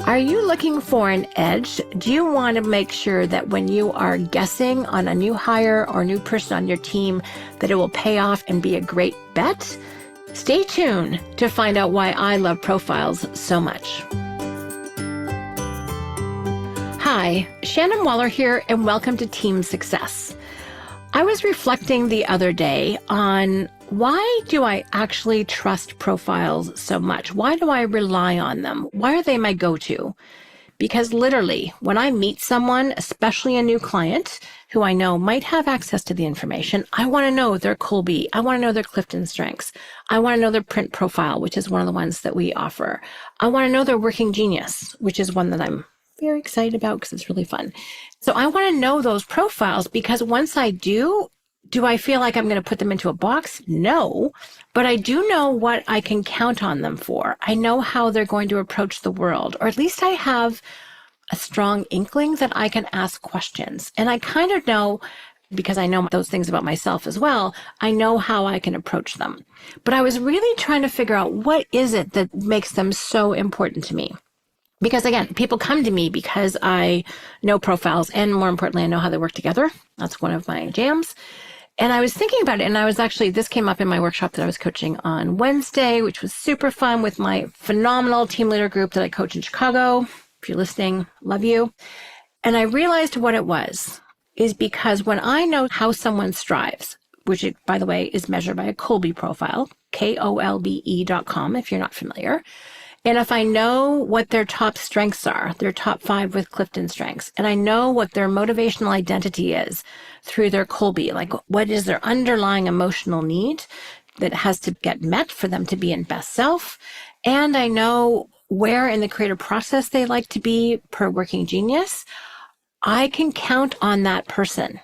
Are you looking for an edge? Do you want to make sure that when you are guessing on a new hire or new person on your team, that it will pay off and be a great bet? Stay tuned to find out why I love profiles so much. Hi, Shannon Waller here, and welcome to Team Success. I was reflecting the other day on why do I actually trust profiles so much? Why do I rely on them? Why are they my go-to? Because literally, when I meet someone, especially a new client who I know might have access to the information, I want to know their Kolbe. I want to know their CliftonStrengths. I want to know their PRINT profile, which is one of the ones that we offer. I want to know their working genius, which is one that I'm very excited about because it's really fun. So I want to know those profiles because once I do I feel like I'm going to put them into a box? No, but I do know what I can count on them for. I know how they're going to approach the world, or at least I have a strong inkling that I can ask questions. And I kind of know, because I know those things about myself as well, I know how I can approach them. But I was really trying to figure out what is it that makes them so important to me. Because again, people come to me because I know profiles, and more importantly, I know how they work together. That's one of my jams. And I was thinking about it, and this came up in my workshop that I was coaching on Wednesday, which was super fun with my phenomenal team leader group that I coach in Chicago. If you're listening, love you. And I realized what it was is because when I know how someone strives, which it, by the way, is measured by a Kolbe profile, KOLBE.com, if you're not familiar. And if I know what their top strengths are, their top 5 with CliftonStrengths, and I know what their motivational identity is through their Kolbe, like what is their underlying emotional need that has to get met for them to be in best self, and I know where in the creative process they like to be per working genius, I can count on that person.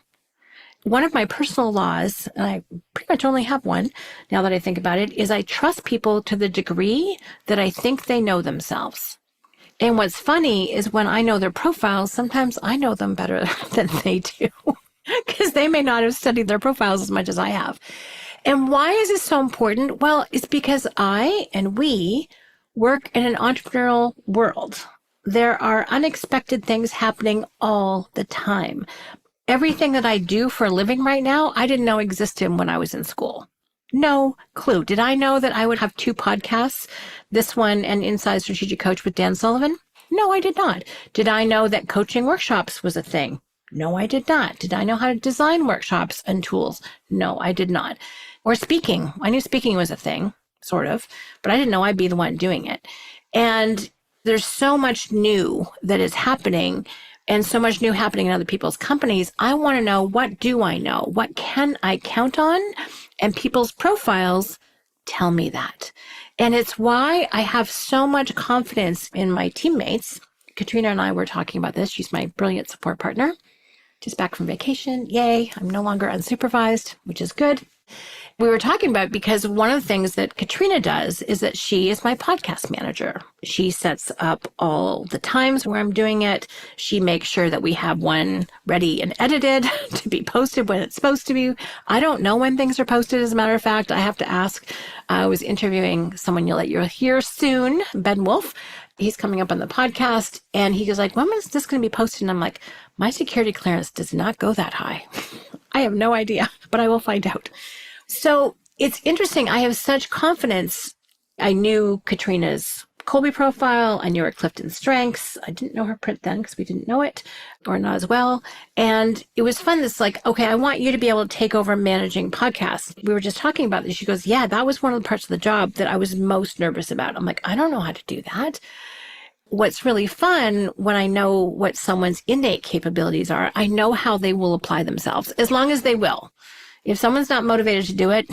One of my personal laws, and I pretty much only have one now that I think about it, is I trust people to the degree that I think they know themselves. And what's funny is when I know their profiles, sometimes I know them better than they do because they may not have studied their profiles as much as I have. And why is this so important? Well, it's because I and we work in an entrepreneurial world. There are unexpected things happening all the time. Everything that I do for a living right now, I didn't know existed when I was in school. No clue. Did I know that I would have 2 podcasts, this one and Inside Strategic Coach with Dan Sullivan? No, I did not. Did I know that coaching workshops was a thing? No, I did not. Did I know how to design workshops and tools? No, I did not. Or speaking. I knew speaking was a thing, sort of, but I didn't know I'd be the one doing it. And there's so much new that is happening and so much new happening in other people's companies. I want to know, what do I know? What can I count on? And people's profiles tell me that. And it's why I have so much confidence in my teammates. Katrina and I were talking about this. She's my brilliant support partner. Just back from vacation. Yay. I'm no longer unsupervised, which is good. We were talking about it because one of the things that Katrina does is that she is my podcast manager. She sets up all the times where I'm doing it. She makes sure that we have one ready and edited to be posted when it's supposed to be. I don't know when things are posted, as a matter of fact. I have to ask. I was interviewing someone you'll hear soon, Ben Wolf. He's coming up on the podcast, and he goes like, when is this going to be posted? And I'm like, my security clearance does not go that high. I have no idea, but I will find out. So it's interesting. I have such confidence. I knew Katrina's Kolbe profile. I knew her CliftonStrengths. I didn't know her PRINT then because we didn't know it, or not as well. And it was fun. It's like, okay, I want you to be able to take over managing podcasts. We were just talking about this. She goes, yeah, that was one of the parts of the job that I was most nervous about. I'm like, I don't know how to do that. What's really fun when I know what someone's innate capabilities are, I know how they will apply themselves, as long as they will. If someone's not motivated to do it,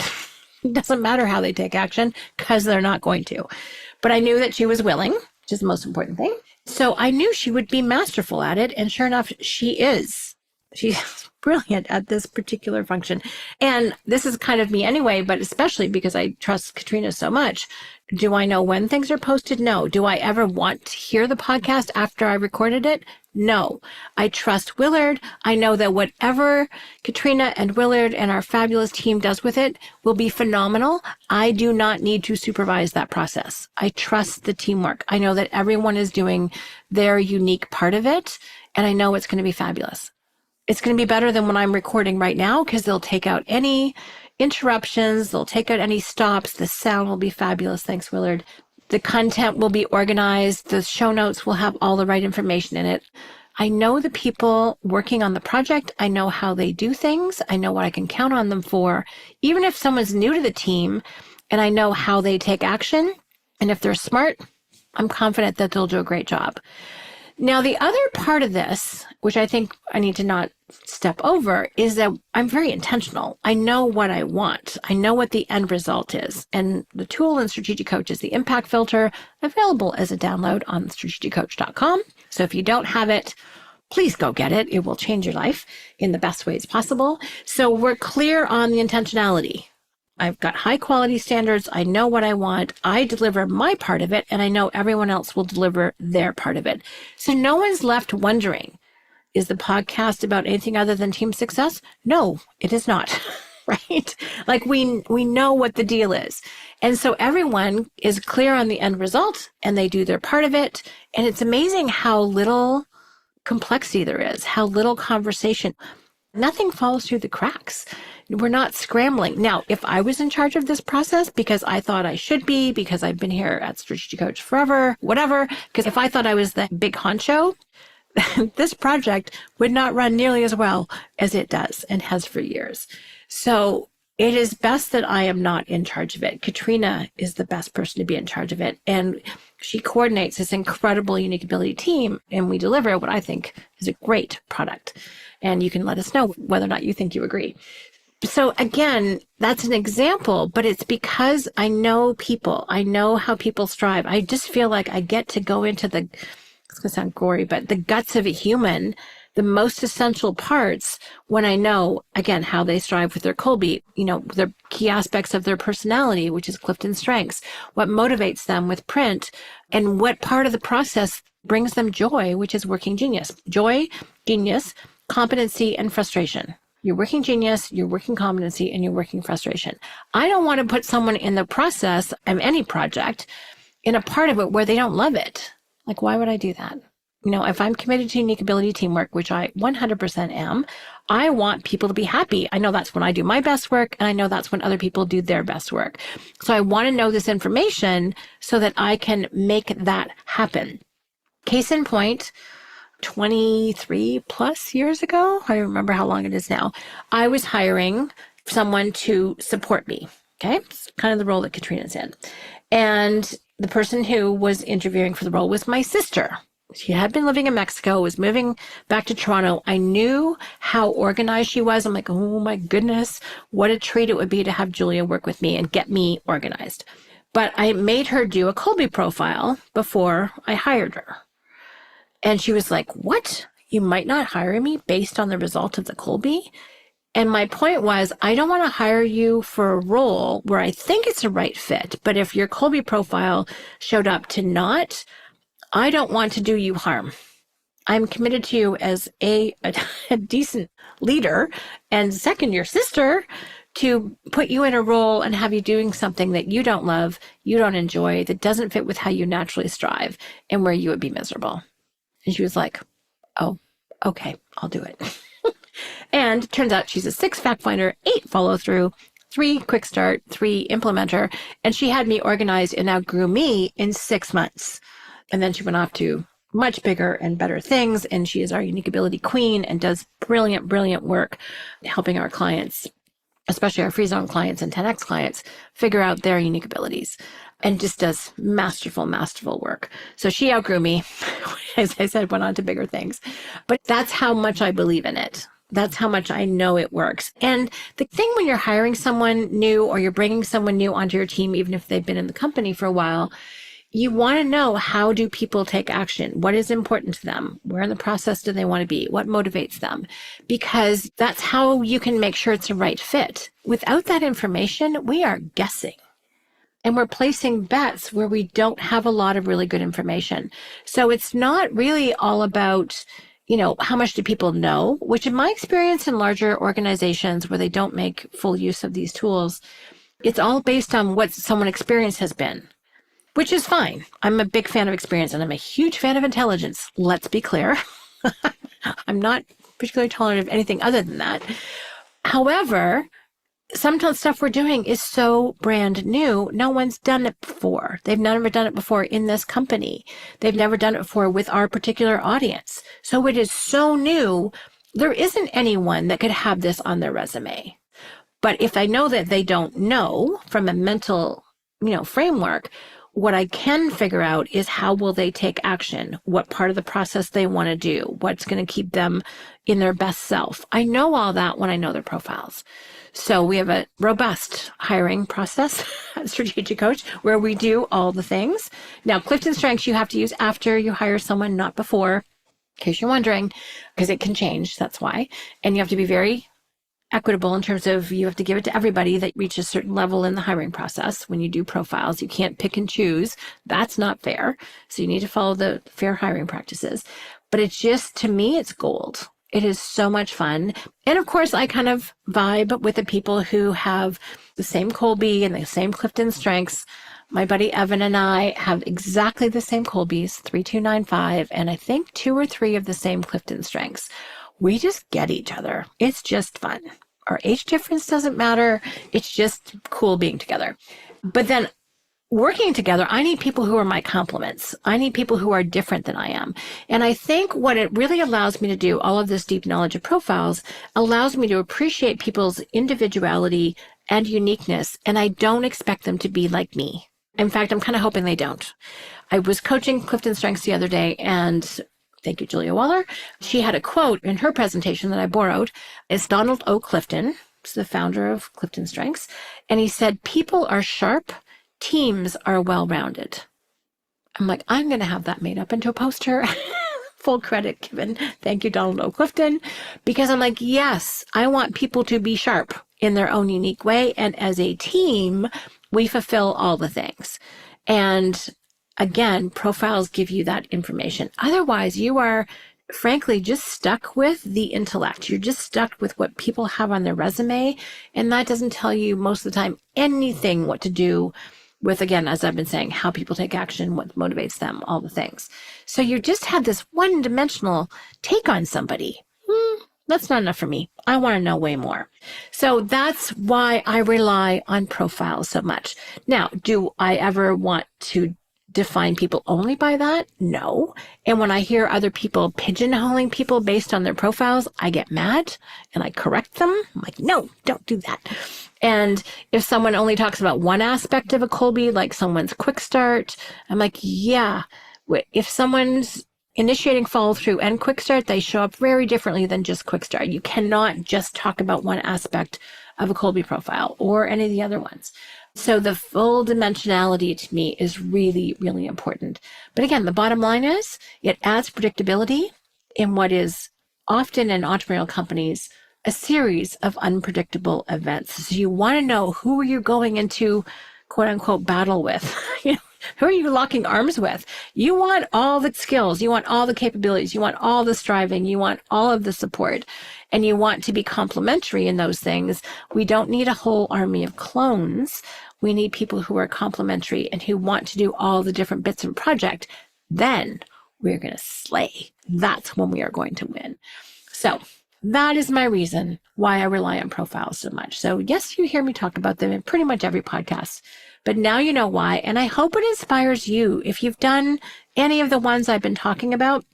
it doesn't matter how they take action because they're not going to. But I knew that she was willing, which is the most important thing. So I knew she would be masterful at it. And sure enough, she is. She's brilliant at this particular function. And this is kind of me anyway, but especially because I trust Katrina so much. Do I know when things are posted? No. Do I ever want to hear the podcast after I recorded it? No, I trust Willard. I know that whatever Katrina and Willard and our fabulous team does with it will be phenomenal. I do not need to supervise that process. I trust the teamwork. I know that everyone is doing their unique part of it, and I know it's going to be fabulous. It's going to be better than when I'm recording right now because they'll take out any interruptions. They'll take out any stops. The sound will be fabulous. Thanks, Willard. The content will be organized. The show notes will have all the right information in it. I know the people working on the project. I know how they do things. I know what I can count on them for. Even if someone's new to the team and I know how they take action, and if they're smart, I'm confident that they'll do a great job. Now, the other part of this, which I think I need to not step over, is that I'm very intentional. I know what I want. I know what the end result is. And the tool in Strategic Coach is the impact filter, available as a download on strategiccoach.com. So if you don't have it, please go get it. It will change your life in the best ways possible. So we're clear on the intentionality. I've got high quality standards. I know what I want. I deliver my part of it, and I know everyone else will deliver their part of it. So no one's left wondering, is the podcast about anything other than team success? No, it is not, right? Like we know what the deal is. And so everyone is clear on the end result and they do their part of it. And it's amazing how little complexity there is, how little conversation. Nothing falls through the cracks. We're not scrambling. Now, if I was in charge of this process because I thought I should be, because I've been here at Strategic Coach forever, whatever, because if I thought I was the big honcho, this project would not run nearly as well as it does and has for years. So it is best that I am not in charge of it. Katrina is the best person to be in charge of it. And she coordinates this incredible unique ability team, and we deliver what I think is a great product. And you can let us know whether or not you think you agree. So again, that's an example, but it's because I know people. I know how people strive. I just feel like I get to go into it's going to sound gory, but the guts of a human, the most essential parts when I know, again, how they strive with their Kolbe, their key aspects of their personality, which is CliftonStrengths, what motivates them with print, and what part of the process brings them joy, which is working genius. Joy, genius, competency, and frustration. You're working genius, you're working competency, and you're working frustration. I don't want to put someone in the process of any project in a part of it where they don't love it. Like, why would I do that? If I'm committed to unique ability teamwork, which I 100% am, I want people to be happy. I know that's when I do my best work, and I know that's when other people do their best work. So I want to know this information so that I can make that happen. Case in point, 23 plus years ago, I don't remember how long it is now, I was hiring someone to support me. Okay. It's kind of the role that Katrina's in. And the person who was interviewing for the role was my sister. She had been living in Mexico, was moving back to Toronto. I knew how organized she was. I'm like, oh my goodness, what a treat it would be to have Julia work with me and get me organized. But I made her do a Kolbe profile before I hired her. And she was like, what? You might not hire me based on the result of the Kolbe? And my point was, I don't want to hire you for a role where I think it's a right fit. But if your Kolbe profile showed up to not, I don't want to do you harm. I'm committed to you as a decent leader, and second, your sister, to put you in a role and have you doing something that you don't love, you don't enjoy, that doesn't fit with how you naturally strive, and where you would be miserable. And she was like, oh, okay, I'll do it. And it turns out she's a 6 fact finder, 8 follow through, 3 quick start, 3 implementer. And she had me organized and now grew me in 6 months. And then she went off to much bigger and better things. And she is our unique ability queen and does brilliant, brilliant work helping our clients, especially our free zone clients and 10X clients, figure out their unique abilities. And just does masterful, masterful work. So she outgrew me, as I said, went on to bigger things. But that's how much I believe in it. That's how much I know it works. And the thing when you're hiring someone new or you're bringing someone new onto your team, even if they've been in the company for a while, you want to know, how do people take action? What is important to them? Where in the process do they want to be? What motivates them? Because that's how you can make sure it's a right fit. Without that information, we are guessing. and we're placing bets where we don't have a lot of really good information. So it's not really all about, how much do people know, which in my experience in larger organizations where they don't make full use of these tools, it's all based on what someone's experience has been, which is fine. I'm a big fan of experience and I'm a huge fan of intelligence. Let's be clear. I'm not particularly tolerant of anything other than that. However, sometimes stuff we're doing is so brand new. No one's done it before. They've never done it before in this company. They've never done it before with our particular audience. So it is so new. There isn't anyone that could have this on their resume. But if I know that they don't know from a mental, framework, what I can figure out is how will they take action? What part of the process they want to do? What's going to keep them in their best self? I know all that when I know their profiles. So we have a robust hiring process at Strategic Coach where we do all the things. Now, CliftonStrengths you have to use after you hire someone, not before, in case you're wondering, because it can change. That's why. And you have to be very equitable in terms of you have to give it to everybody that reaches a certain level in the hiring process. When you do profiles, you can't pick and choose. That's not fair. So you need to follow the fair hiring practices. But it's just, to me, it's gold. It is so much fun. And of course, I kind of vibe with the people who have the same Kolbe and the same CliftonStrengths. My buddy Evan and I have exactly the same Kolbes, 3295, and I think 2 or 3 of the same CliftonStrengths. We just get each other. It's just fun. Our age difference doesn't matter. It's just cool being together. But then working together, I need people who are my complements. I need people who are different than I am. And I think what it really allows me to do, all of this deep knowledge of profiles, allows me to appreciate people's individuality and uniqueness. And I don't expect them to be like me. In fact, I'm kind of hoping they don't. I was coaching CliftonStrengths the other day, and thank you, Julia Waller. She had a quote in her presentation that I borrowed. It's Donald O. Clifton, who's the founder of CliftonStrengths. And he said, people are sharp, teams are well-rounded. I'm like, I'm going to have that made up into a poster. Full credit given. Thank you, Donald O. Clifton. Because I'm like, yes, I want people to be sharp in their own unique way. And as a team, we fulfill all the things. And again, profiles give you that information. Otherwise, you are, frankly, just stuck with the intellect. You're just stuck with what people have on their resume. And that doesn't tell you most of the time anything what to do with, again, as I've been saying, how people take action, what motivates them, all the things. So you just have this one-dimensional take on somebody. That's not enough for me. I want to know way more. So that's why I rely on profiles so much. Now, do I ever want to define people only by that? No. And when I hear other people pigeonholing people based on their profiles, I get mad and I correct them. I'm like, no, don't do that. And if someone only talks about one aspect of a Kolbe, like someone's quick start, I'm like, yeah, if someone's initiating follow through and quick start, they show up very differently than just quick start. You cannot just talk about one aspect of a Kolbe profile or any of the other ones. So the full dimensionality to me is really, really important. But again, the bottom line is it adds predictability in what is often in entrepreneurial companies a series of unpredictable events. So you want to know, who are you going into quote unquote battle with? Who are you locking arms with? You want all the skills. You want all the capabilities. You want all the striving. You want all of the support. And you want to be complementary in those things. We don't need a whole army of clones. We need people who are complementary and who want to do all the different bits and project. Then we're going to slay. That's when we are going to win. So that is my reason why I rely on profiles so much. So yes, you hear me talk about them in pretty much every podcast, but now you know why. And I hope it inspires you. If you've done any of the ones I've been talking about,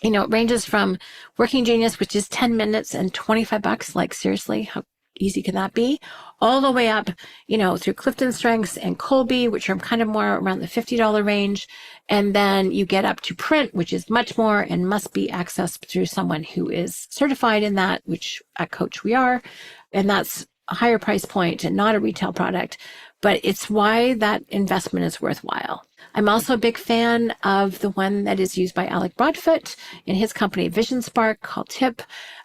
it ranges from Working Genius, which is 10 minutes and $25. Like, seriously, how easy can that be? All the way up, through CliftonStrengths and Kolbe, which are kind of more around the $50 range. And then you get up to Print, which is much more and must be accessed through someone who is certified in that, which at Coach we are. And that's a higher price point and not a retail product. But it's why that investment is worthwhile. I'm also a big fan of the one that is used by Alec Broadfoot in his company Vision Spark called TIP.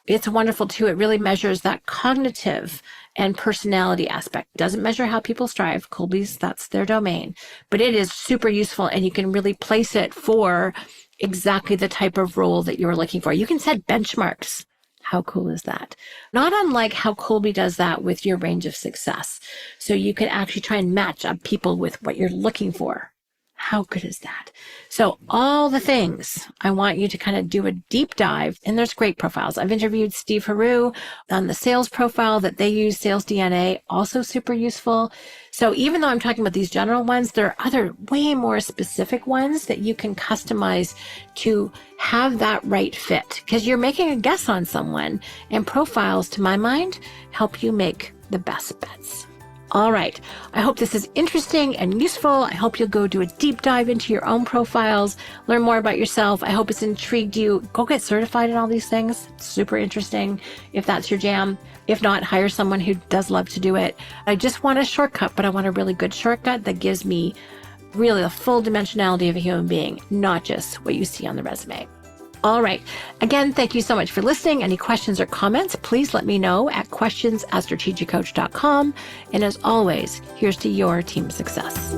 It's wonderful too. It really measures that cognitive and personality aspect. Doesn't measure how people strive. Kolbe's, that's their domain. But it is super useful, and you can really place it for exactly the type of role that you're looking for. You can set benchmarks. How cool is that? Not unlike how Kolbe does that with your range of success. So you can actually try and match up people with what you're looking for. How good is that? So all the things, I want you to kind of do a deep dive, and there's great profiles. I've interviewed Steve Haru on the sales profile that they use, Sales DNA, also super useful. So even though I'm talking about these general ones, there are other way more specific ones that you can customize to have that right fit, because you're making a guess on someone, and profiles, to my mind, help you make the best bets. All right. I hope this is interesting and useful. I hope you'll go do a deep dive into your own profiles, learn more about yourself. I hope it's intrigued you. Go get certified in all these things. It's super interesting if that's your jam. If not, hire someone who does love to do it. I just want a shortcut, but I want a really good shortcut that gives me really the full dimensionality of a human being, not just what you see on the resume. All right. Again, thank you so much for listening. Any questions or comments, please let me know at questions@strategiccoach.com. And as always, here's to your team success.